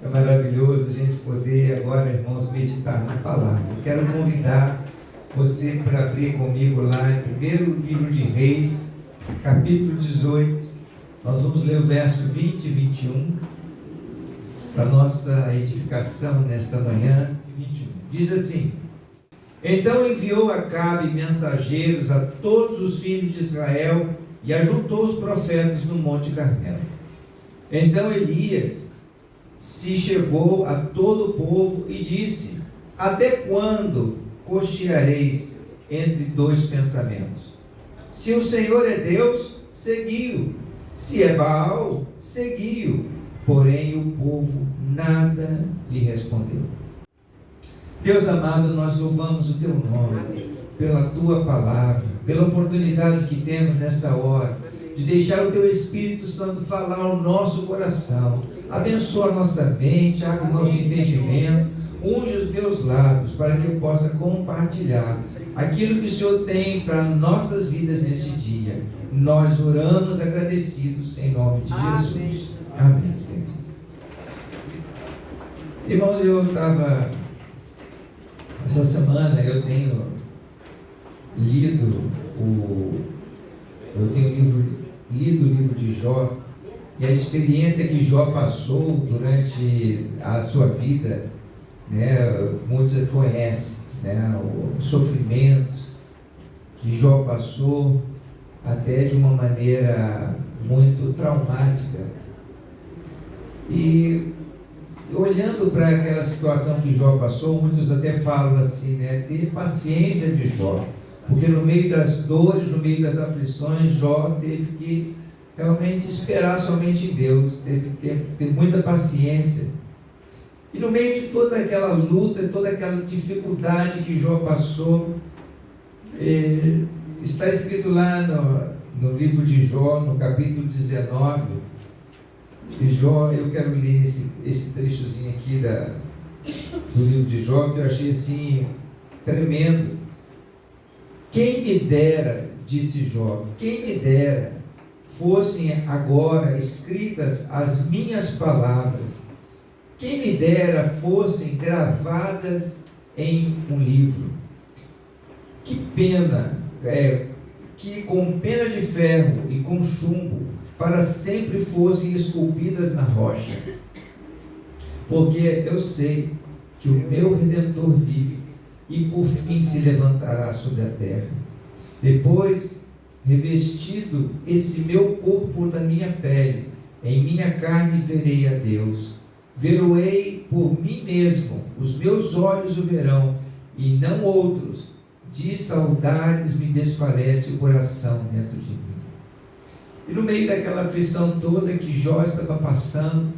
É maravilhoso a gente poder agora, irmãos, meditar na palavra. Eu quero convidar você para abrir comigo lá em primeiro livro de Reis, capítulo 18. Nós vamos ler o verso 20 e 21 para nossa edificação nesta manhã. 21. Diz assim: Então enviou Acabe mensageiros a todos os filhos de Israel e ajuntou os profetas no Monte Carmelo. Então Elias se chegou a todo o povo e disse: Até quando cocheareis entre dois pensamentos? Se o Senhor é Deus, segui-o. Se é Baal, segui-o. Porém o povo nada lhe respondeu. Deus amado, nós louvamos o teu nome pela tua palavra, pela oportunidade que temos nesta hora de deixar o teu Espírito Santo falar ao nosso coração. Abençoa a nossa mente, abre o nosso entendimento, unge os meus lábios para que eu possa compartilhar aquilo que o Senhor tem para nossas vidas nesse dia. Nós oramos agradecidos em nome de Jesus. Amém, Senhor. Irmãos, essa semana eu tenho lido o livro de Jó, e a experiência que Jó passou durante a sua vida, né, muitos conhecem, né, os sofrimentos que Jó passou, até de uma maneira muito traumática. E olhando para aquela situação que Jó passou, muitos até falam assim, né, ter paciência de Jó, porque no meio das dores, no meio das aflições, Jó teve que realmente esperar somente em Deus, teve que ter muita paciência. E no meio de toda aquela luta, toda aquela dificuldade que Jó passou, está escrito lá no livro de Jó, no capítulo 19, de Jó. Eu quero ler esse trechozinho aqui do livro de Jó, que eu achei assim tremendo. Quem me dera, disse Jó, quem me dera fossem agora escritas as minhas palavras, quem me dera fossem gravadas em um livro. Que pena, que com pena de ferro e com chumbo para sempre fossem esculpidas na rocha. Porque eu sei que o meu Redentor vive e por fim se levantará sobre a terra. Depois, revestido esse meu corpo da minha pele, em minha carne verei a Deus. Ver-o-ei por mim mesmo, os meus olhos o verão, e não outros. De saudades me desfalece o coração dentro de mim. E no meio daquela aflição toda que Jó estava passando,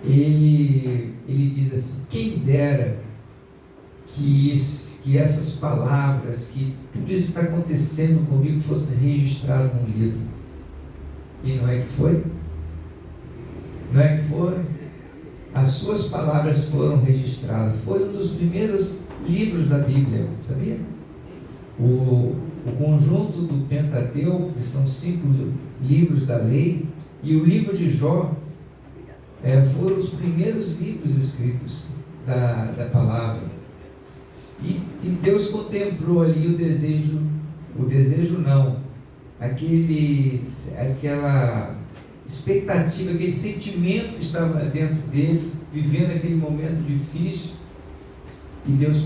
ele diz assim: quem dera que essas palavras, que tudo isso está acontecendo comigo, fosse registrado num livro. E não é que foi? Não é que foram? As suas palavras foram registradas. Foi um dos primeiros livros da Bíblia, sabia? O conjunto do Pentateuco, que são 5 livros da lei, e o livro de Jó foram os primeiros livros escritos da palavra. E Deus contemplou ali o desejo não, aquela expectativa, aquele sentimento que estava dentro dele, vivendo aquele momento difícil, e Deus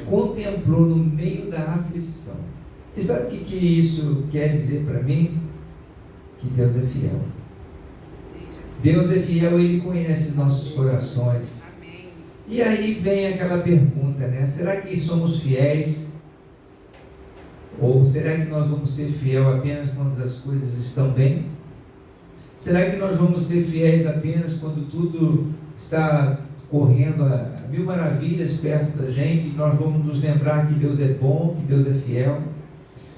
contemplou no meio da aflição. E sabe o que isso quer dizer para mim? Que Deus é fiel. Deus é fiel, Ele conhece nossos corações. E aí vem aquela pergunta, né? Será que somos fiéis? Ou será que nós vamos ser fiéis apenas quando as coisas estão bem? Será que nós vamos ser fiéis apenas quando tudo está correndo a mil maravilhas perto da gente? Nós vamos nos lembrar que Deus é bom, que Deus é fiel?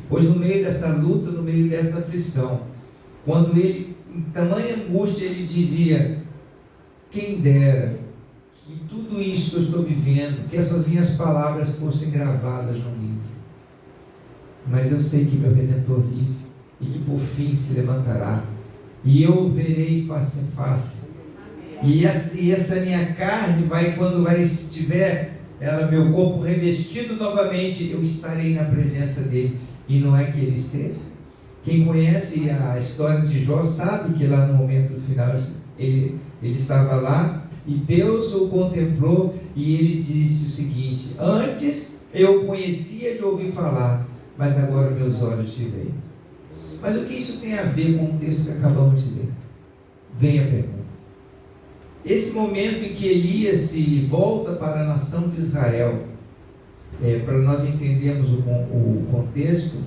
Pois no meio dessa luta, no meio dessa aflição, quando ele, em tamanha angústia, ele dizia: quem dera que tudo isso que eu estou vivendo, que essas minhas palavras fossem gravadas num livro. Mas eu sei que meu Redentor vive e que por fim se levantará, e eu o verei face a face. E essa minha carne vai, quando estiver meu corpo revestido novamente, eu estarei na presença dele. E não é que ele esteve? Quem conhece a história de Jó sabe que lá no momento do final ele estava lá e Deus o contemplou e ele disse o seguinte: antes eu conhecia de ouvir falar, mas agora meus olhos te veem. Mas o que isso tem a ver com o texto que acabamos de ler? Vem a pergunta. Esse momento em que Elias se volta para a nação de Israel, para nós entendermos o contexto,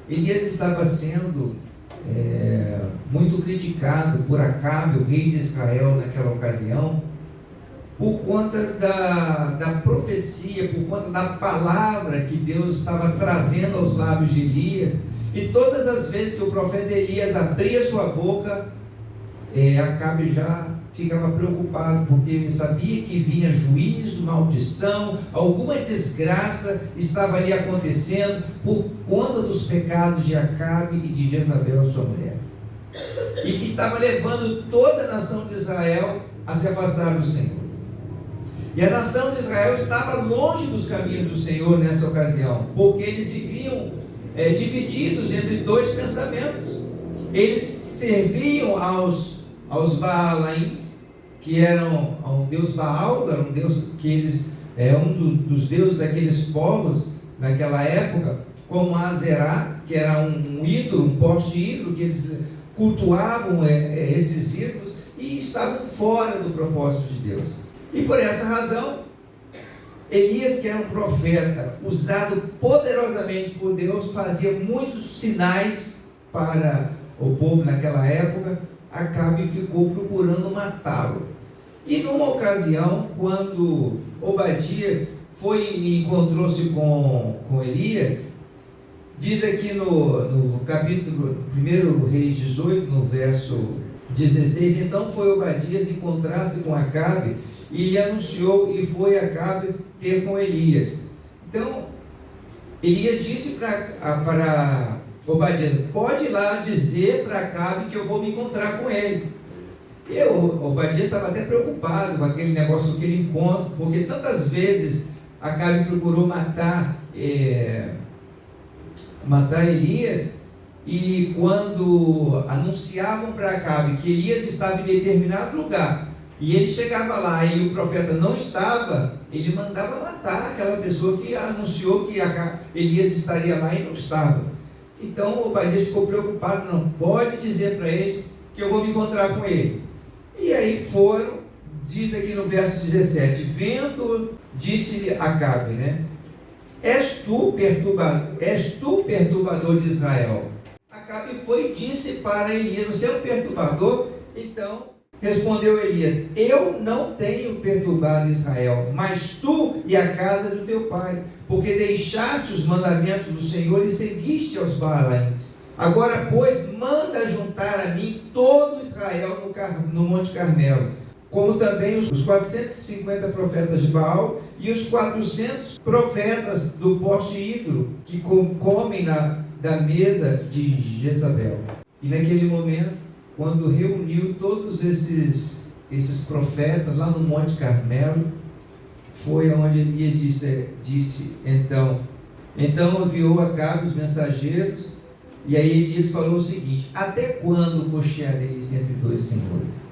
Elias estava sendo muito criticado por Acabe, o rei de Israel naquela ocasião, por conta da profecia, por conta da palavra que Deus estava trazendo aos lábios de Elias. E todas as vezes que o profeta Elias abria sua boca, Acabe já ficava preocupado, porque ele sabia que vinha juízo, maldição, alguma desgraça estava ali acontecendo por conta dos pecados de Acabe e de Jezabel, sua mulher, e que estava levando toda a nação de Israel a se afastar do Senhor. E a nação de Israel estava longe dos caminhos do Senhor nessa ocasião, porque eles viviam divididos entre dois pensamentos. Eles serviam aos Baalaíns, que eram um deus Baal, era um deus que eles dos deuses daqueles povos naquela época, como Azerá, que era um ídolo, um poste ídolo, que eles cultuavam esses ídolos e estavam fora do propósito de Deus. E por essa razão, Elias, que era um profeta usado poderosamente por Deus, fazia muitos sinais para o povo naquela época. Acabe ficou procurando matá-lo. E numa ocasião, quando Obadias foi e encontrou-se com Elias, diz aqui no capítulo 1 Reis 18, no verso 16: então foi Obadias encontrar-se com Acabe e lhe anunciou, e foi Acabe ter com Elias. Então Elias disse para Obadias: pode ir lá dizer para Acabe que eu vou me encontrar com ele. E Obadias estava até preocupado com aquele negócio, aquele encontro, porque tantas vezes Acabe procurou matar Elias, e quando anunciavam para Acabe que Elias estava em determinado lugar, e ele chegava lá e o profeta não estava, ele mandava matar aquela pessoa que anunciou que Elias estaria lá e não estava. Então Obadias ficou preocupado: não, pode dizer para ele que eu vou me encontrar com ele. E aí foram, diz aqui no verso 17: vendo, disse-lhe Acabe, és tu perturbador de Israel? Acabe foi e disse para Elias: você é um perturbador? Então respondeu Elias: eu não tenho perturbado Israel, mas tu e a casa do teu pai, porque deixaste os mandamentos do Senhor e seguiste aos Baalaíns. Agora, pois, manda juntar a mim todo Israel no Monte Carmelo, como também os 450 profetas de Baal e os 400 profetas do poste ídolo, que comem da mesa de Jezabel. E naquele momento, quando reuniu todos esses profetas lá no Monte Carmelo, foi onde Elias disse então enviou Acabe os mensageiros, e aí Elias falou o seguinte: até quando cocheareis entre dois senhores?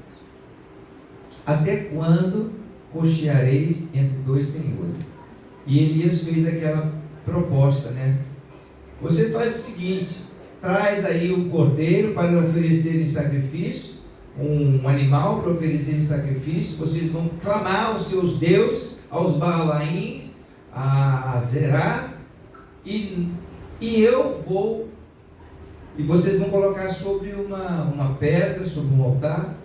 Até quando cocheareis entre dois senhores? E Elias fez aquela proposta, você faz o seguinte: traz aí um cordeiro para oferecer em sacrifício, um animal para oferecer em sacrifício, vocês vão clamar aos seus deuses, aos Baalaíns, a Zerá, e eu vou, e vocês vão colocar sobre uma pedra, sobre um altar,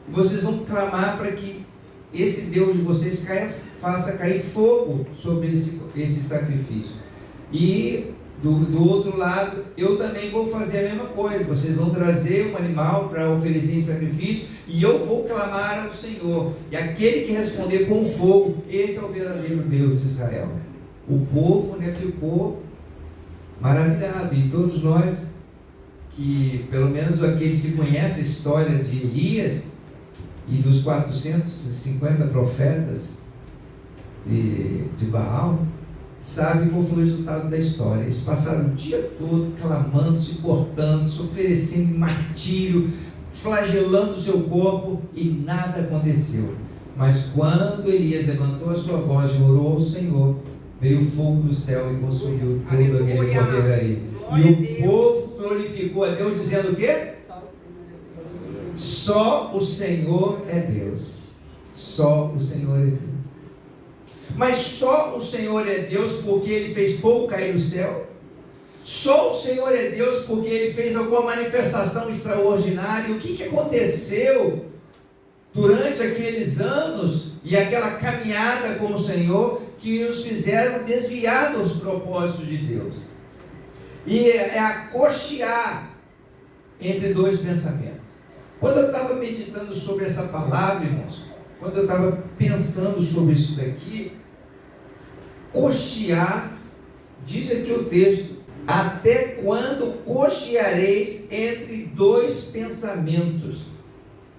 e vocês vão clamar para que esse Deus de vocês faça cair fogo sobre esse sacrifício. E do outro lado, eu também vou fazer a mesma coisa. Vocês vão trazer um animal para oferecer em sacrifício, e eu vou clamar ao Senhor, e aquele que responder com fogo, esse é o verdadeiro Deus de Israel. O povo ficou maravilhado, e todos nós, que pelo menos aqueles que conhecem a história de Elias e dos 450 profetas de Baal, sabe qual foi o resultado da história? Eles passaram o dia todo clamando, se cortando, se oferecendo em martírio, flagelando o seu corpo, e nada aconteceu. Mas quando Elias levantou a sua voz e orou ao Senhor, veio o fogo do céu e consumiu todo aquele poder aí. E o povo glorificou a Deus, dizendo o quê? Só o Senhor é Deus. Só o Senhor é Deus. Mas só o Senhor é Deus porque Ele fez fogo cair do céu? Só o Senhor é Deus porque Ele fez alguma manifestação extraordinária? O que aconteceu durante aqueles anos e aquela caminhada com o Senhor que os fizeram desviar dos propósitos de Deus? E é acochear entre dois pensamentos. Quando eu estava meditando sobre essa palavra, irmãos, quando eu estava pensando sobre isso daqui, cochear, diz aqui o texto: até quando cocheareis entre dois pensamentos?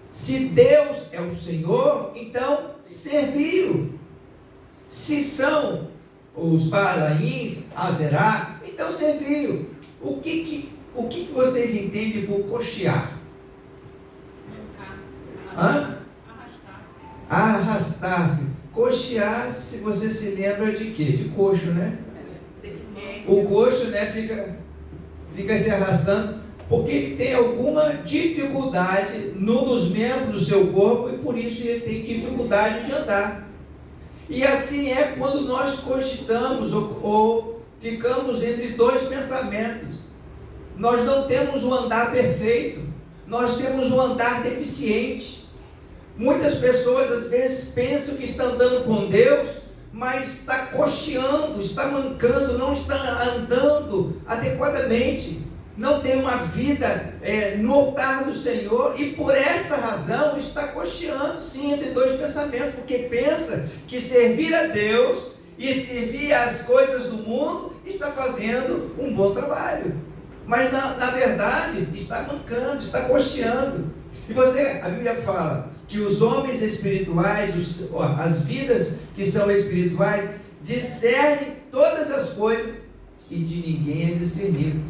Se Deus é o Senhor, então serviu. Se são os Balaíns, Azerá, então serviu. O que vocês entendem por cochear? Arrastar-se. Cochear, se você se lembra de quê? De coxo, né? O coxo, né, fica se arrastando porque ele tem alguma dificuldade num dos membros do seu corpo e por isso ele tem dificuldade de andar. E assim é quando nós cogitamos ou ficamos entre dois pensamentos. Nós não temos um andar perfeito, nós temos um andar deficiente. Muitas pessoas às vezes pensam que estão andando com Deus, mas está cocheando, está mancando, não está andando adequadamente, não tem uma vida no altar do Senhor, e por esta razão está cocheando sim entre dois pensamentos, porque pensa que servir a Deus e servir as coisas do mundo está fazendo um bom trabalho, mas na verdade está mancando, está cocheando. E a Bíblia fala que os homens espirituais, as vidas que são espirituais, discernem todas as coisas e de ninguém é discernido.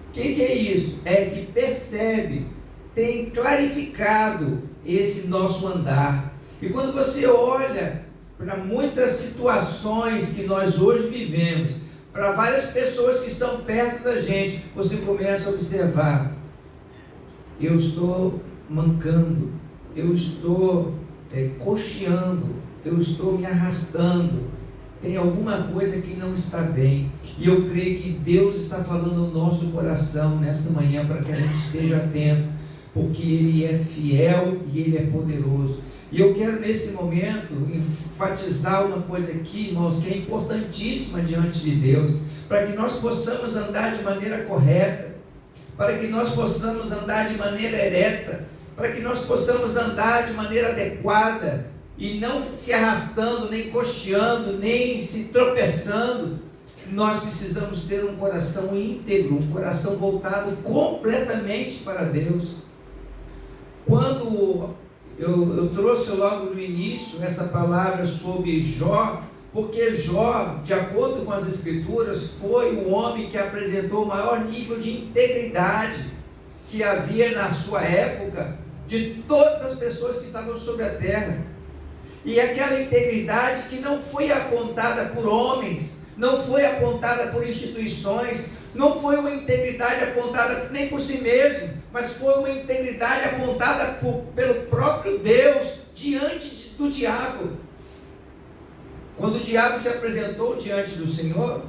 O que é isso? É que percebe, tem clarificado esse nosso andar. E quando você olha para muitas situações que nós hoje vivemos, para várias pessoas que estão perto da gente, você começa a observar: eu estou mancando, eu estou cocheando, eu estou me arrastando, tem alguma coisa que não está bem. E eu creio que Deus está falando no nosso coração nesta manhã para que a gente esteja atento, porque Ele é fiel e Ele é poderoso. E eu quero nesse momento enfatizar uma coisa aqui, irmãos, que é importantíssima diante de Deus, para que nós possamos andar de maneira correta, para que nós possamos andar de maneira ereta, para que nós possamos andar de maneira adequada, e não se arrastando, nem cocheando, nem se tropeçando. Nós precisamos ter um coração íntegro, um coração voltado completamente para Deus. Quando eu trouxe logo no início essa palavra sobre Jó, porque Jó, de acordo com as Escrituras, foi o homem que apresentou o maior nível de integridade que havia na sua época, de todas as pessoas que estavam sobre a terra. E aquela integridade que não foi apontada por homens, não foi apontada por instituições, não foi uma integridade apontada nem por si mesmo, mas foi uma integridade apontada pelo próprio Deus diante do diabo. Quando o diabo se apresentou diante do Senhor,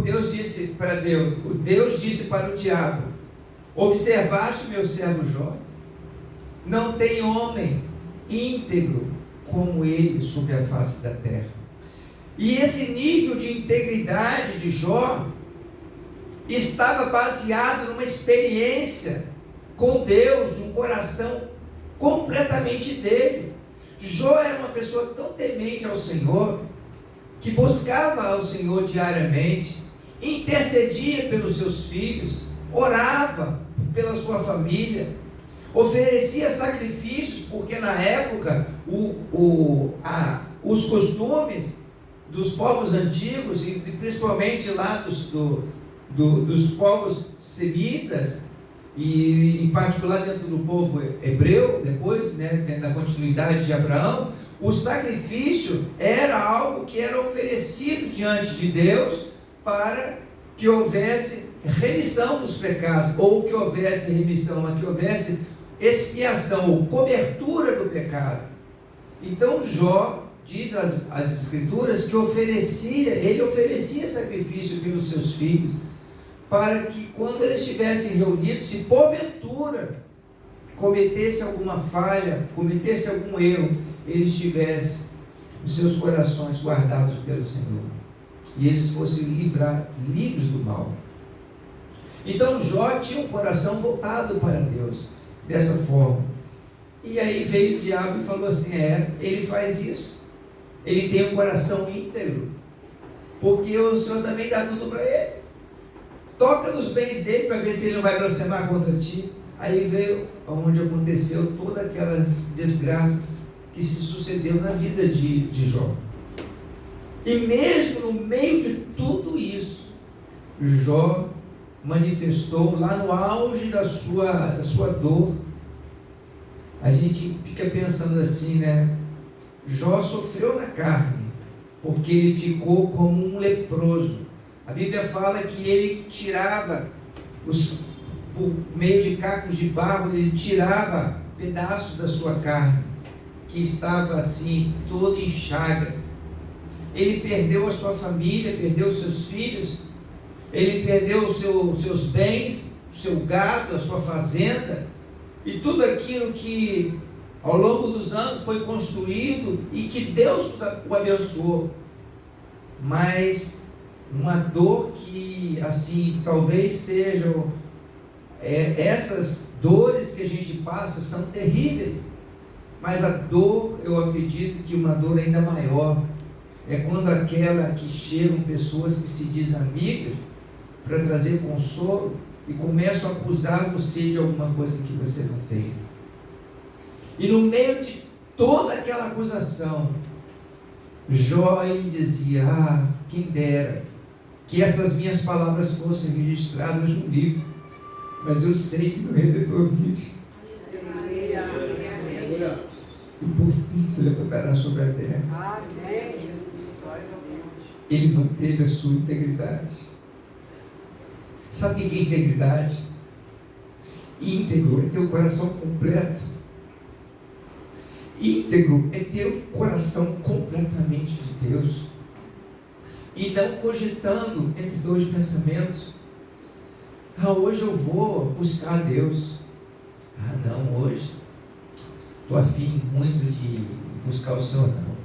Deus disse para Deus disse para o diabo: observaste meu servo Jó? Não tem homem íntegro como ele sobre a face da terra. E esse nível de integridade de Jó estava baseado numa experiência com Deus, um coração completamente dele. Jó era uma pessoa tão temente ao Senhor, que buscava ao Senhor diariamente, intercedia pelos seus filhos, orava pela sua família, oferecia sacrifícios, porque na época os costumes dos povos antigos, e principalmente lá dos povos semitas, e em particular dentro do povo hebreu, depois, né, na continuidade de Abraão, o sacrifício era algo que era oferecido diante de Deus para que houvesse remissão dos pecados, ou que houvesse remissão, mas que houvesse expiação, ou cobertura do pecado. Então Jó diz as escrituras que ele oferecia sacrifício pelos seus filhos, para que quando eles estivessem reunidos, se porventura cometesse alguma falha, cometesse algum erro, eles tivessem os seus corações guardados pelo Senhor, e eles fossem livres do mal. Então Jó tinha um coração voltado para Deus, dessa forma. E aí veio o diabo e falou assim, ele faz isso, ele tem um coração íntegro, porque o Senhor também dá tudo para ele, toca nos bens dele para ver se ele não vai blasfemar contra ti. Aí veio onde aconteceu todas aquelas desgraças que se sucedeu na vida de Jó. E mesmo no meio de tudo isso, Jó manifestou lá no auge da sua dor. A gente fica pensando assim, né? Jó sofreu na carne, porque ele ficou como um leproso. A Bíblia fala que ele tirava, por meio de cacos de barro, ele tirava pedaços da sua carne, que estava assim, todo em chagas. Ele perdeu a sua família, perdeu os seus filhos, ele perdeu os seus bens, o seu gado, a sua fazenda, e tudo aquilo que ao longo dos anos foi construído e que Deus o abençoou. Mas uma dor que, assim, talvez sejam essas dores que a gente passa são terríveis, mas a dor, eu acredito que uma dor ainda maior é quando aquela que chegam pessoas que se dizem amigas para trazer consolo e começam a acusar você de alguma coisa que você não fez. E no meio de toda aquela acusação, Jó dizia, quem dera que essas minhas palavras fossem registradas no livro, mas eu sei que meu Redentor vive, e por fim se levantará sobre a terra. Ele manteve a sua integridade. Sabe o que é integridade? Íntegro é ter o coração completo. Íntegro é ter o coração completamente de Deus, e não cogitando entre dois pensamentos. Hoje eu vou buscar Deus. Não, hoje estou afim muito de buscar o Senhor, não.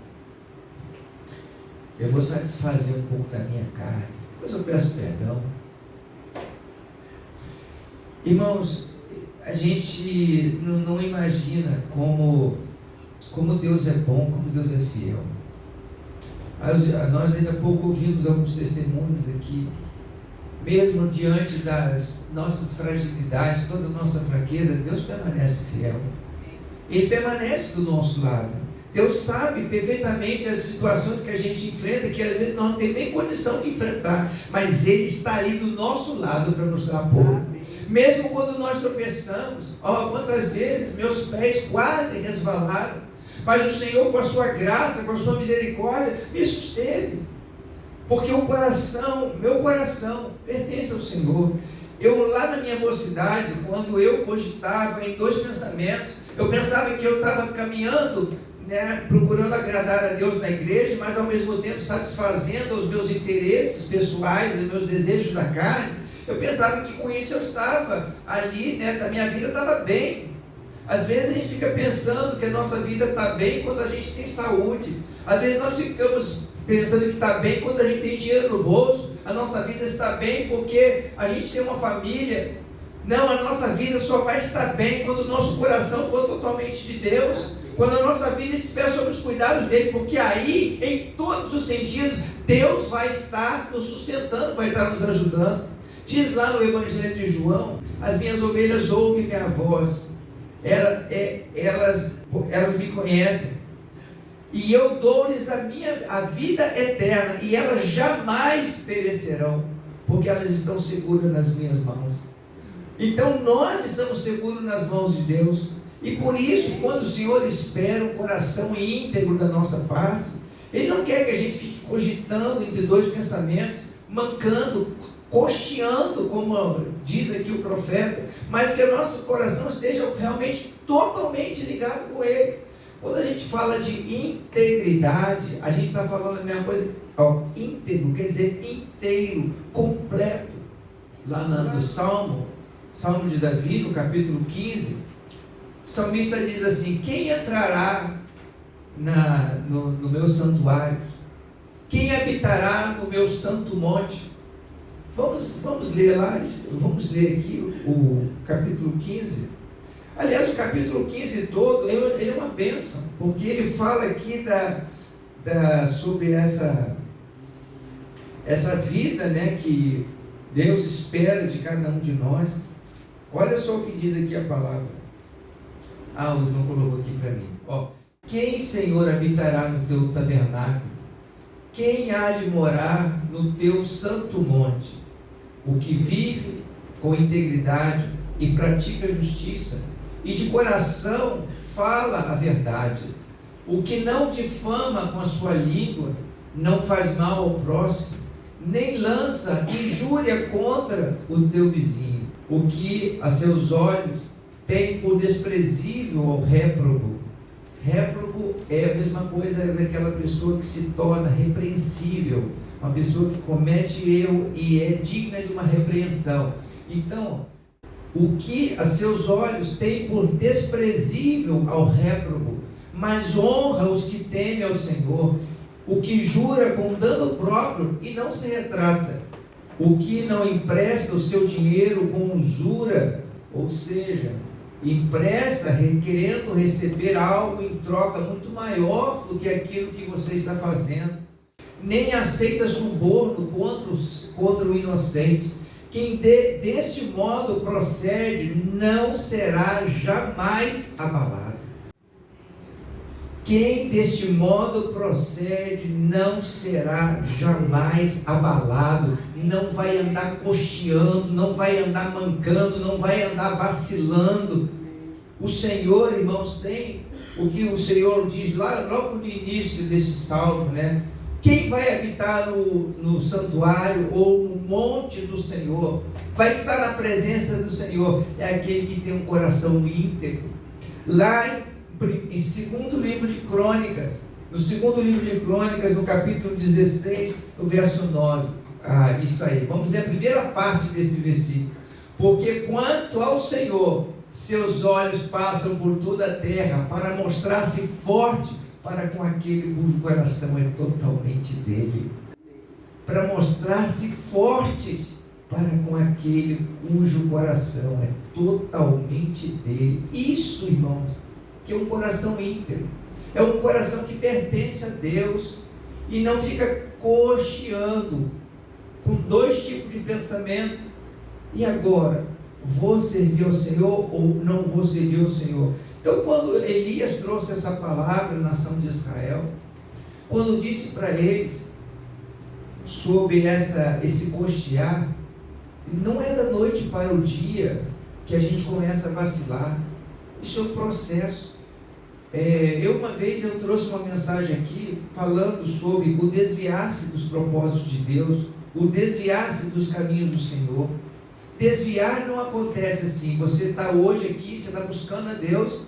Eu vou satisfazer um pouco da minha carne, depois eu peço perdão. Irmãos, a gente não imagina como Deus é bom, como Deus é fiel. Nós ainda há pouco ouvimos alguns testemunhos aqui, mesmo diante das nossas fragilidades, toda a nossa fraqueza, Deus permanece fiel. Ele permanece do nosso lado. Deus sabe perfeitamente as situações que a gente enfrenta, que às vezes nós não temos nem condição de enfrentar, mas Ele está ali do nosso lado para nos dar apoio. Mesmo quando nós tropeçamos, quantas vezes meus pés quase resvalaram, mas o Senhor, com a sua graça, com a sua misericórdia, me susteve, porque meu coração pertence ao Senhor. Eu lá na minha mocidade, quando eu cogitava em dois pensamentos, eu pensava que eu estava caminhando, procurando agradar a Deus na igreja, mas ao mesmo tempo satisfazendo os meus interesses pessoais, os meus desejos da carne. Eu pensava que com isso eu estava ali, a minha vida estava bem. Às vezes a gente fica pensando que a nossa vida está bem quando a gente tem saúde. Às vezes nós ficamos pensando que está bem quando a gente tem dinheiro no bolso. A nossa vida está bem porque a gente tem uma família. Não, a nossa vida só vai estar bem quando o nosso coração for totalmente de Deus, quando a nossa vida estiver sob os cuidados dele, porque aí, em todos os sentidos, Deus vai estar nos sustentando, vai estar nos ajudando. Diz lá no Evangelho de João: as minhas ovelhas ouvem minha voz, elas me conhecem, e eu dou-lhes a vida eterna, e elas jamais perecerão, porque elas estão seguras nas minhas mãos. Então nós estamos seguros nas mãos de Deus, e por isso, quando o Senhor espera um coração íntegro da nossa parte, Ele não quer que a gente fique cogitando entre dois pensamentos, mancando, cocheando, como diz aqui o profeta, mas que o nosso coração esteja realmente totalmente ligado com Ele. Quando a gente fala de integridade, a gente está falando a mesma coisa. Íntegro quer dizer inteiro, completo. Lá no Salmo de Davi, no capítulo 15, o salmista diz assim: quem entrará no meu santuário? Quem habitará no meu santo monte? Vamos ler lá, vamos ler aqui o capítulo 15. Aliás, o capítulo 15 todo, ele é uma bênção, porque ele fala aqui sobre essa vida, né, que Deus espera de cada um de nós. Olha só o que diz aqui a palavra. O Ivan colocou aqui para mim. Quem, Senhor, habitará no teu tabernáculo? Quem há de morar no teu santo monte? O que vive com integridade e pratica a justiça, e de coração fala a verdade. O que não difama com a sua língua, não faz mal ao próximo, nem lança injúria contra o teu vizinho. O que a seus olhos tem por desprezível ao réprobo. Réprobo é a mesma coisa daquela pessoa que se torna repreensível, uma pessoa que comete erro e é digna de uma repreensão. Então, o que a seus olhos tem por desprezível ao réprobo, mas honra os que temem ao Senhor. O que jura com dano próprio e não se retrata. O que não empresta o seu dinheiro com usura, ou seja, empresta querendo receber algo em troca muito maior do que aquilo que você está fazendo. Nem aceita suborno contra o inocente. Quem deste modo procede não será jamais abalado. Quem deste modo procede não será jamais abalado, não vai andar cocheando, não vai andar mancando, não vai andar vacilando. O Senhor, irmãos, tem o que o Senhor diz lá logo no início desse salmo, né? Quem vai habitar no santuário ou no monte do Senhor, vai estar na presença do Senhor, é aquele que tem um coração íntegro. Lá em segundo livro de Crônicas, no capítulo 16, no verso 9. Isso aí, vamos ler a primeira parte desse versículo. Porque quanto ao Senhor, seus olhos passam por toda a terra, para mostrar-se forte para com aquele cujo coração é totalmente dele. Para mostrar-se forte para com aquele cujo coração é totalmente dele. Isso, irmãos, que é um coração íntegro, é um coração que pertence a Deus e não fica cocheando com dois tipos de pensamento. E agora, vou servir ao Senhor ou não vou servir ao Senhor? Então, quando Elias trouxe essa palavra à nação de Israel, quando disse para eles sobre esse cochear, não é da noite para o dia que a gente começa a vacilar. Isso é um processo. Uma vez eu trouxe uma mensagem aqui falando sobre o desviar-se dos propósitos de Deus, o desviar-se dos caminhos do Senhor. Desviar não acontece assim. Você está hoje aqui, você está buscando a Deus,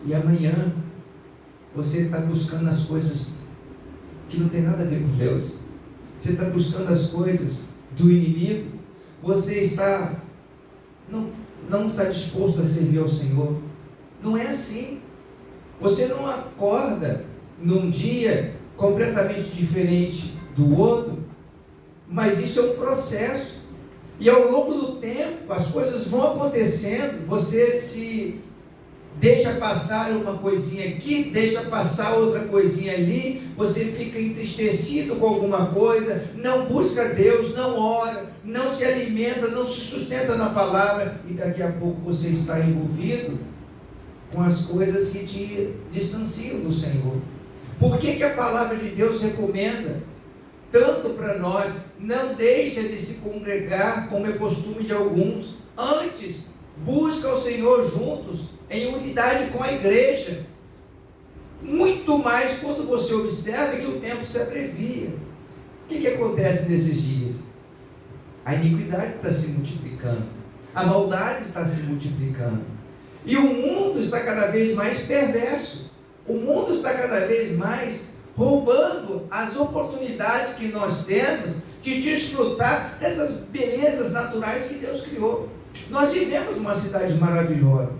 e amanhã você está buscando as coisas que não tem nada a ver com Deus. Você está buscando as coisas do inimigo. Você não está disposto a servir ao Senhor. Não é assim. Você não acorda num dia completamente diferente do outro, mas isso é um processo. E ao longo do tempo, as coisas vão acontecendo, você se deixa passar uma coisinha aqui, deixa passar outra coisinha ali, você fica entristecido com alguma coisa, não busca Deus, não ora, não se alimenta, não se sustenta na palavra, e daqui a pouco você está envolvido com as coisas que te distanciam do Senhor. Por que a palavra de Deus recomenda tanto para nós? Não deixa de se congregar como é costume de alguns. Antes, busca o Senhor juntos, em unidade com a igreja. Muito mais quando você observa que o tempo se abrevia. O que acontece nesses dias? A iniquidade está se multiplicando, a maldade está se multiplicando, e o mundo está cada vez mais perverso. O mundo está cada vez mais roubando as oportunidades que nós temos de desfrutar dessas belezas naturais que Deus criou. Nós vivemos numa cidade maravilhosa.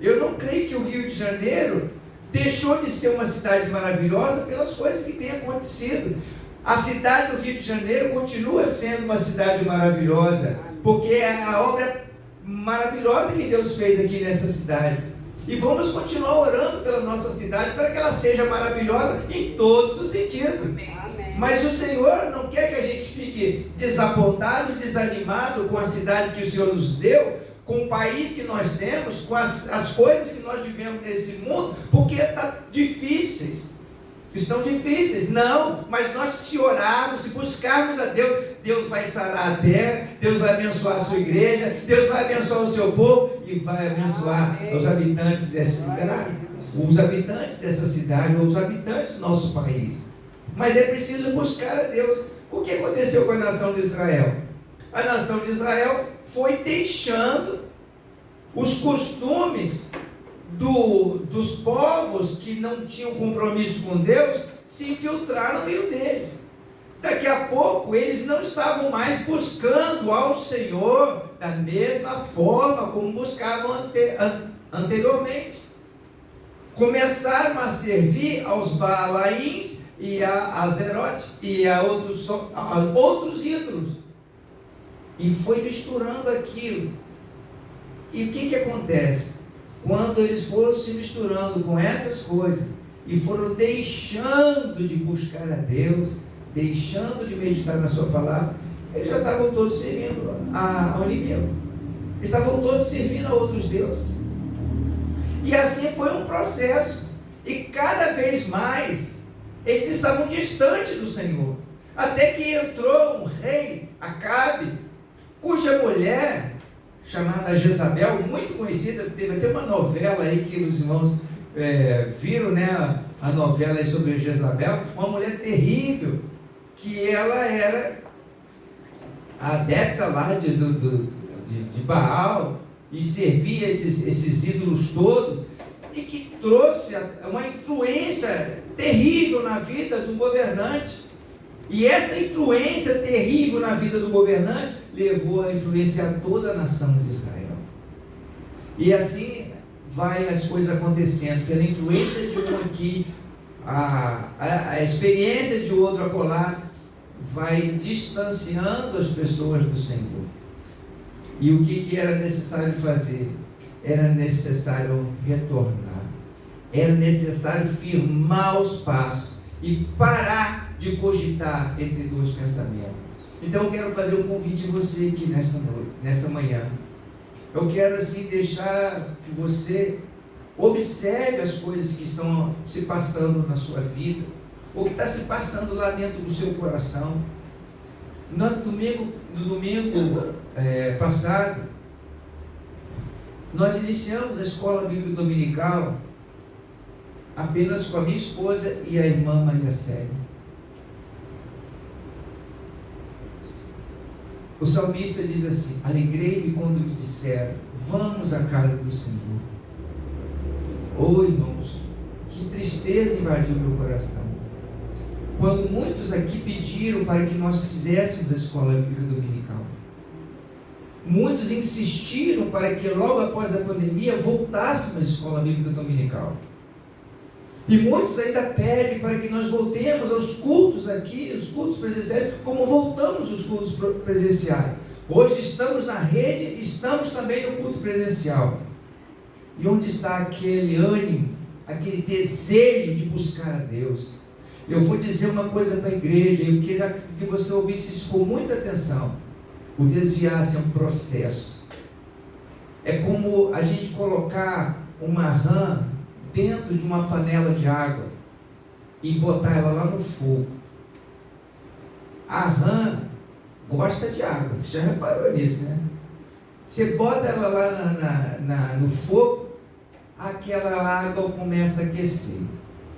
Eu não creio que o Rio de Janeiro deixou de ser uma cidade maravilhosa pelas coisas que têm acontecido. A cidade do Rio de Janeiro continua sendo uma cidade maravilhosa, porque é a obra maravilhosa que Deus fez aqui nessa cidade. E vamos continuar orando pela nossa cidade para que ela seja maravilhosa em todos os sentidos. Amém. Mas o Senhor não quer que a gente fique desapontado, desanimado com a cidade que o Senhor nos deu, com o país que nós temos, com as coisas que nós vivemos nesse mundo, porque está difíceis. Estão difíceis. Não, mas nós se orarmos, se buscarmos a Deus, Deus vai sarar a terra, Deus vai abençoar a sua igreja, Deus vai abençoar o seu povo e vai abençoar os habitantes dessa cidade, os habitantes dessa cidade, os habitantes do nosso país. Mas é preciso buscar a Deus. O que aconteceu com a nação de Israel? A nação de Israel foi deixando os costumes dos povos que não tinham compromisso com Deus se infiltrar no meio deles. Daqui a pouco eles não estavam mais buscando ao Senhor da mesma forma como buscavam anteriormente. Começaram a servir aos Baalaíns e a Azerote e a outros ídolos, e foi misturando aquilo. E o que acontece? Quando eles foram se misturando com essas coisas e foram deixando de buscar a Deus, deixando de meditar na sua palavra, eles já estavam todos servindo ao inimigo, estavam todos servindo a outros deuses. E assim foi um processo, e cada vez mais eles estavam distantes do Senhor, até que entrou um rei, Acabe, cuja mulher, chamada Jezabel, muito conhecida, teve até uma novela aí que os irmãos viram, né, a novela aí sobre Jezabel, uma mulher terrível, que ela era adepta lá de Baal, e servia esses ídolos todos, e que trouxe uma influência terrível na vida do governante. E essa influência terrível na vida do governante levou a influenciar toda a nação de Israel. E assim vai as coisas acontecendo, pela influência de um aqui, a experiência de outro acolá, vai distanciando as pessoas do Senhor. E o que era necessário fazer? Era necessário retornar, era necessário firmar os passos e parar de cogitar entre dois pensamentos. Então eu quero fazer um convite a você aqui nessa manhã. Eu quero assim deixar que você observe as coisas que estão se passando na sua vida, ou que está se passando lá dentro do seu coração. No domingo passado, nós iniciamos a escola bíblica dominical apenas com a minha esposa e a irmã Maria Célia. O salmista diz assim: alegrei-me quando me disseram, vamos à casa do Senhor. Oh, irmãos, que tristeza invadiu meu coração, quando muitos aqui pediram para que nós fizéssemos a escola bíblica dominical. Muitos insistiram para que logo após a pandemia voltássemos à escola bíblica dominical. E muitos ainda pedem para que nós voltemos aos cultos aqui, os cultos presenciais, como voltamos os cultos presenciais. Hoje estamos na rede, estamos também no culto presencial. E onde está aquele ânimo, aquele desejo de buscar a Deus? Eu vou dizer uma coisa para a igreja, eu queria que você ouvisse isso com muita atenção. O desviar-se é um processo. É como a gente colocar uma rã dentro de uma panela de água e botar ela lá no fogo. A rã gosta de água, você já reparou nisso, né? Você bota ela lá no fogo, aquela água começa a aquecer.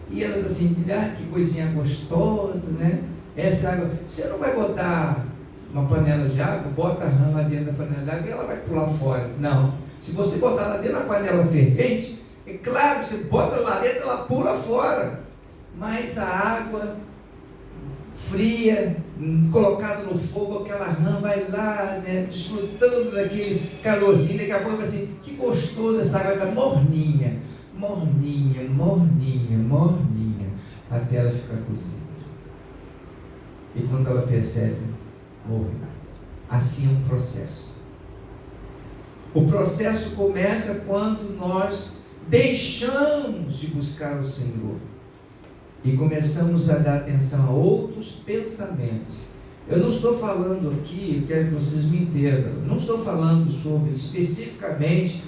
E ela diz assim, que coisinha gostosa, né? Essa água, você não vai botar uma panela de água, bota a rã lá dentro da panela de água e ela vai pular fora. Não. Se você botar lá dentro da panela fervente, é claro que você bota lá dentro, ela pula fora. Mas a água fria, colocada no fogo, aquela rã vai lá, né, desfrutando daquele calorzinho, daqui a pouco assim, que gostoso, essa água está morninha, até ela ficar cozida. E quando ela percebe, morre. Assim é um processo. O processo começa quando nós deixamos de buscar o Senhor e começamos a dar atenção a outros pensamentos. Eu não estou falando aqui, eu quero que vocês me entendam, não estou falando sobre especificamente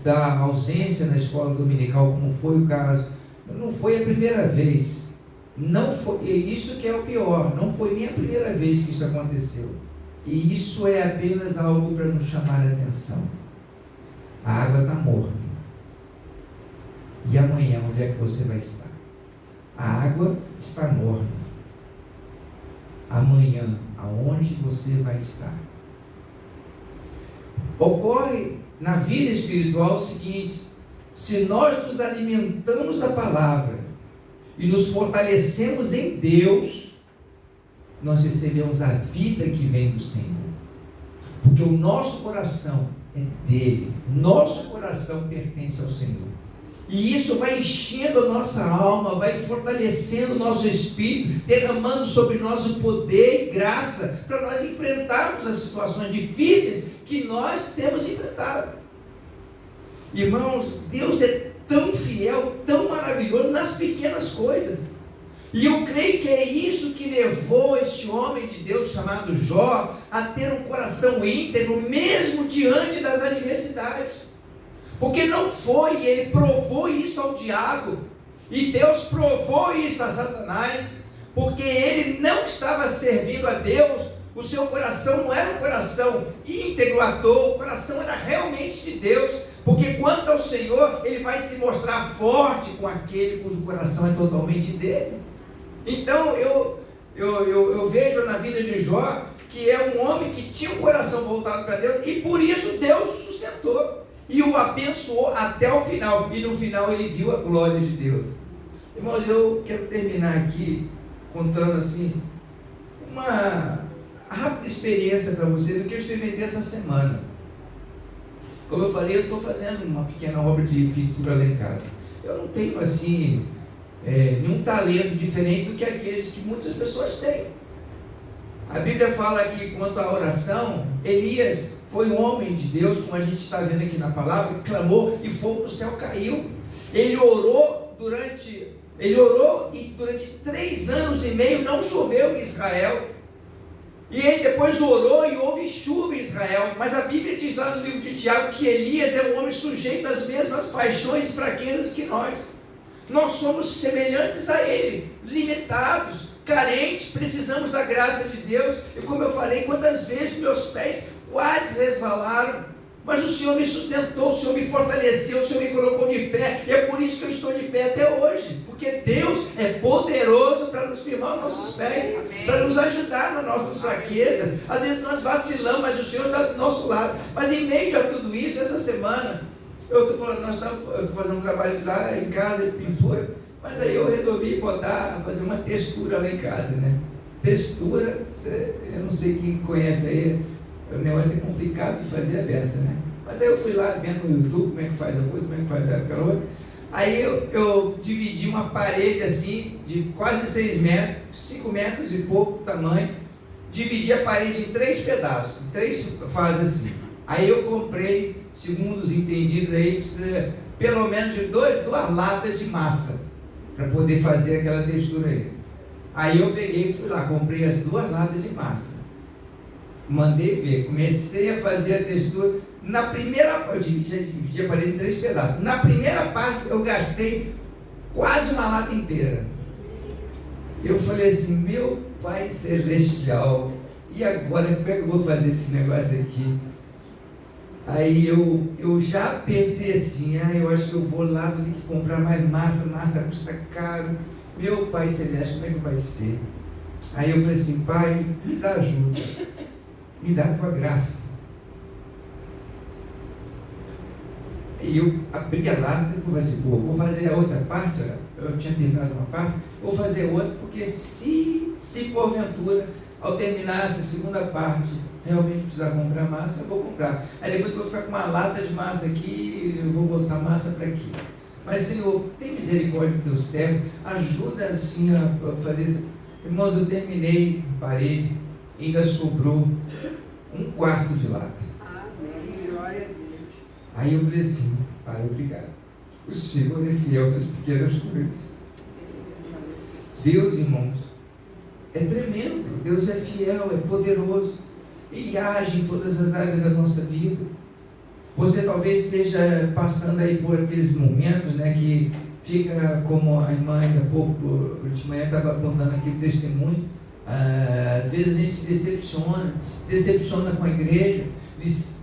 da ausência na escola dominical, como foi o caso. Não foi a primeira vez. Não foi, isso que é o pior, não foi nem a primeira vez que isso aconteceu. E isso é apenas algo para nos chamar a atenção. A água está morna. E amanhã, onde é que você vai estar? A água está morna. Amanhã, aonde você vai estar? Ocorre na vida espiritual o seguinte: se nós nos alimentamos da palavra e nos fortalecemos em Deus, nós recebemos a vida que vem do Senhor. Porque o nosso coração é dele, nosso coração pertence ao Senhor. E isso vai enchendo a nossa alma, vai fortalecendo o nosso espírito, derramando sobre nós o poder e graça para nós enfrentarmos as situações difíceis que nós temos enfrentado. Irmãos, Deus é tão fiel, tão maravilhoso nas pequenas coisas. E eu creio que é isso que levou esse homem de Deus chamado Jó a ter um coração íntegro, mesmo diante das adversidades. Porque não foi, ele provou isso ao diabo, e Deus provou isso a Satanás, porque ele não estava servindo a Deus, o seu coração não era um coração íntegro à toa, o coração era realmente de Deus, porque quanto ao Senhor, ele vai se mostrar forte com aquele cujo coração é totalmente dele. Então eu vejo na vida de Jó, que é um homem que tinha um coração voltado para Deus, e por isso Deus o sustentou e o abençoou até o final, e no final ele viu a glória de Deus. Irmãos, eu quero terminar aqui contando assim uma rápida experiência para vocês do que eu experimentei essa semana. Como eu falei, eu estou fazendo uma pequena obra de pintura lá em casa. Eu não tenho assim nenhum talento diferente do que aqueles que muitas pessoas têm. A Bíblia fala que quanto à oração, Elias foi um homem de Deus, como a gente está vendo aqui na palavra, clamou e fogo do céu caiu. Ele orou e durante 3 anos e meio não choveu em Israel. E ele depois orou e houve chuva em Israel. Mas a Bíblia diz lá no livro de Tiago que Elias é um homem sujeito às mesmas paixões e fraquezas que nós. Nós somos semelhantes a ele, limitados, carentes, precisamos da graça de Deus. E como eu falei, quantas vezes meus pés quase resvalaram, mas o Senhor me sustentou, o Senhor me fortaleceu, o Senhor me colocou de pé, e é por isso que eu estou de pé até hoje, porque Deus é poderoso para nos firmar os nossos pés, para nos ajudar nas nossas fraquezas. Às vezes nós vacilamos, mas o Senhor está do nosso lado. Mas em meio a tudo isso, essa semana, eu estou fazendo um trabalho lá em casa de pintura, mas aí eu resolvi fazer uma textura lá em casa, né? Textura, eu não sei quem conhece aí, o negócio é complicado de fazer a beça, né? Mas aí eu fui lá vendo no YouTube como é que faz a coisa, como é que faz aquela outra. Aí eu dividi uma parede assim, de quase 6 metros, 5 metros e pouco tamanho, dividi a parede em 3 pedaços, 3 fases assim. Aí eu comprei, segundo os entendidos aí, precisa pelo menos de 2 latas de massa, para poder fazer aquela textura aí. Aí eu peguei e fui lá, comprei as 2 latas de massa. Mandei ver, comecei a fazer a textura, Na primeira, eu dividi a parede em 3 pedaços. Na primeira parte eu gastei quase uma lata inteira. Eu falei assim, meu Pai Celestial, e agora como é que eu vou fazer esse negócio aqui? Aí eu já pensei assim, eu acho que eu vou lá, vou ter que comprar mais massa custa caro. Meu Pai Celeste, como é que vai ser? Aí eu falei assim, Pai, me dá ajuda, me dá a tua graça. E eu abri a lata, depois assim, vou fazer a outra parte, eu tinha terminado uma parte, vou fazer outra, porque se porventura, ao terminar essa segunda parte, realmente precisar comprar massa, eu vou comprar. Aí depois eu vou ficar com uma lata de massa aqui, eu vou botar massa para aqui. Mas Senhor, tem misericórdia do teu servo, ajuda assim a fazer isso. Irmãos, eu terminei a parede, ainda sobrou 1/4 de lata. Amém, glória a Deus. Aí eu falei assim, Pai, obrigado. O Senhor é fiel das pequenas coisas. Deus, irmãos, é tremendo. Deus é fiel, é poderoso. Ele age em todas as áreas da nossa vida. Você talvez esteja passando aí por aqueles momentos, né, que fica como a irmã ainda há pouco, de manhã estava apontando aqui o testemunho. Às vezes a gente se decepciona com a igreja,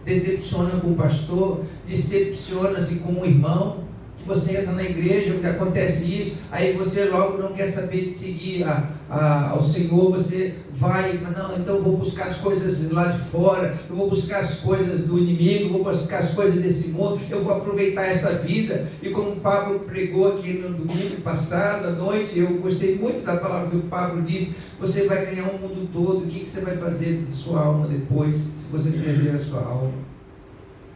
decepciona com o pastor, decepciona-se com o irmão, que você entra na igreja, que acontece isso, aí você logo não quer saber de seguir ao Senhor, você vai, não, então eu vou buscar as coisas lá de fora, eu vou buscar as coisas do inimigo, vou buscar as coisas desse mundo, eu vou aproveitar essa vida. E como o Pablo pregou aqui no domingo passado, à noite, eu gostei muito da palavra que o Pablo disse, você vai ganhar o mundo todo, o que você vai fazer de sua alma depois, se você perder a sua alma?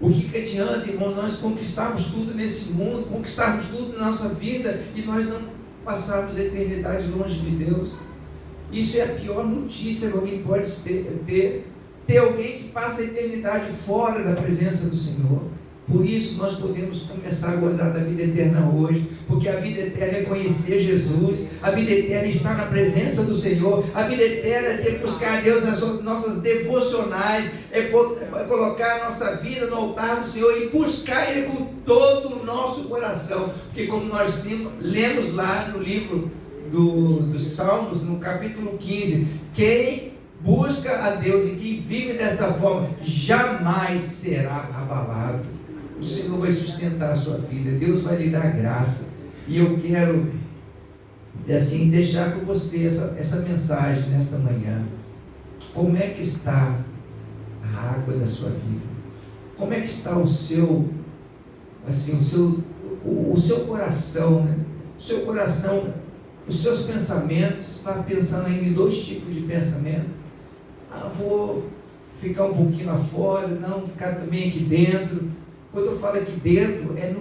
O que adianta, irmão, nós conquistarmos tudo nesse mundo, conquistarmos tudo na nossa vida e nós não passarmos a eternidade longe de Deus? Isso é a pior notícia que alguém pode ter alguém que passa a eternidade fora da presença do Senhor. Por isso nós podemos começar a gozar da vida eterna hoje, porque a vida eterna é conhecer Jesus, a vida eterna é estar na presença do Senhor, a vida eterna é buscar a Deus nas nossas devocionais, é colocar a nossa vida no altar do Senhor e buscar Ele com todo o nosso coração, porque como nós lemos lá no livro dos Salmos, no capítulo 15, quem busca a Deus e quem vive dessa forma jamais será abalado. O Senhor vai sustentar a sua vida, Deus vai lhe dar graça. E eu quero assim deixar com você essa mensagem nesta manhã. Como é que está a água da sua vida? Como é que está o seu coração, né? O seu coração, os seus pensamentos. Está pensando ainda em 2 tipos de pensamento. Vou ficar um pouquinho lá fora, não, ficar também aqui dentro. Quando eu falo aqui dentro, é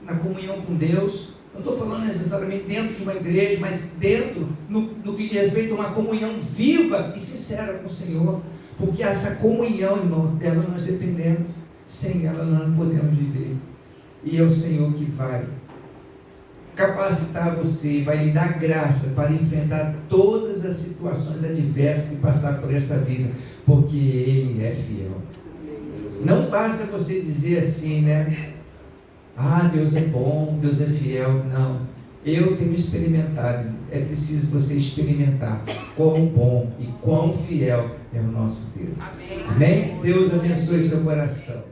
na comunhão com Deus. Não estou falando necessariamente dentro de uma igreja, mas dentro, no que diz respeito a uma comunhão viva e sincera com o Senhor. Porque essa comunhão, irmãos, dela nós dependemos. Sem ela nós não podemos viver. E é o Senhor que vai capacitar você, vai lhe dar graça para enfrentar todas as situações adversas que passar por essa vida, porque Ele é fiel. Não basta você dizer assim, né? Deus é bom, Deus é fiel. Não, eu tenho experimentado. É preciso você experimentar quão bom e quão fiel é o nosso Deus. Amém? Deus abençoe seu coração.